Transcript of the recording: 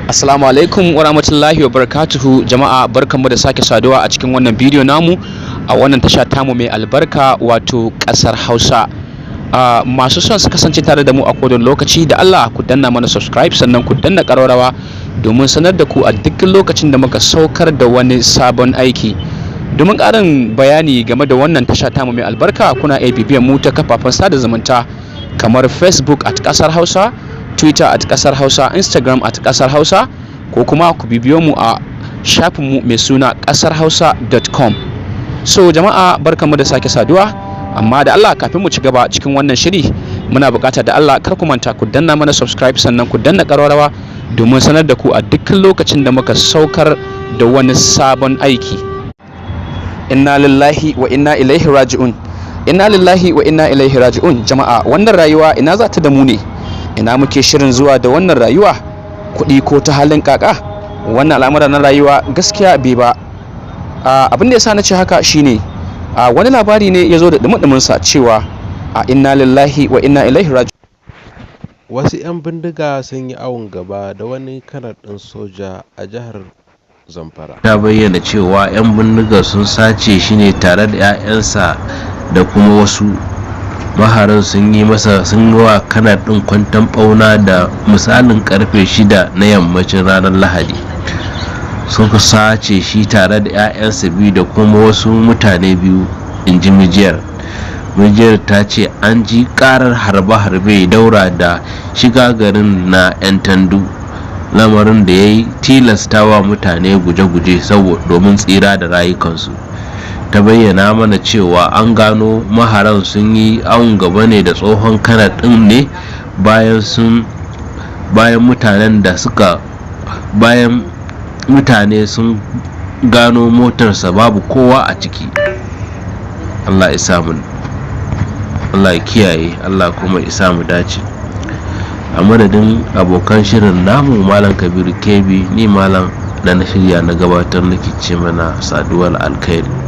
Assalamu alaikum wa rahmatullahi wa barakatuhu. Jama'a barkanmu da sake saduwa a cikin wannan bidiyo namu a wannan tasha tamu mai albarka wato kasar Hausa. Masu son su kasance tare da mu a kodon lokaci da Allah ku danna mana subscribe sannan ku danna ƙararrawa domin sanar da ku a duk lokacin da muka saukar da wani sabon aiki. Domin ƙarin bayani game da wannan tasha tamu mai albarka kuna iya bibiyar mu ta kafafen sada zumunta kamar Facebook at kasar Hausa, Twitter at kasar Hausa, Instagram at kasar Hausa, ko kuma ku bibiyo mu a shafinmu mai suna kasarhausa.com. So jama'a barkanmu da sake saduwa, amma da Allah kafin mu ci gaba cikin wannan shiri muna buƙatar da Allah kar ku manta ku danna mana subscribe sannan ku danna ƙararrawa domin sanar da ku a dukkan lokacin da muka saukar da wani sabon aiki. Inna lillahi wa inna ilaihi raji'un. Inna lillahi wa inna ilaihi raji'un. Jama'a wannan rayuwa ina za ta da mu ne? Ina muke shirin zuwa da wannan rayuwa? Kuɗi ko ta halin kaka? Wannan al'amura na rayuwa gaskiya bai ba. Abin da yasa na ce haka shine wani labari ne ya zo da dumudumin sa cewa inna lillahi wa inna ilaihi raji'un. Wasu 'yan bindiga sun yi awon gaba da wani kanar ɗin soja a jihar Zamfara. Ta bayyana cewa 'yan bindiga sun sace shi ne tare da 'ya'yansa da kuma wasu maharan sun yi wa kanar ɗin kwanton ɓauna da misalin karfe 6 na yammacin ranar Lahadi. Suka sace shi tare da 'ya'yansa biyu da kuma wasu mutane biyu, in ji mijiyar. Mijiyar ta ce an ji karar harbe-harbe daura da shiga garin na 'yan tandu, lamarin da ya yi tilastawa mutane guje-guje domin tsira da rayukansu. Ta bayyana mana cewa an gano maharan sun yi awon gaba ne da tsohon kanar ɗin ne bayan mutane sun gano motarsa babu kowa a ciki. Allah ya samu, Allah ya kiyaye, Allah kuma ya samu dace. A madadin abokan shirin namu Malam Kabiru Kebi, ni malam da na shirya na gabatar nake ce mana saduwar alkhairi.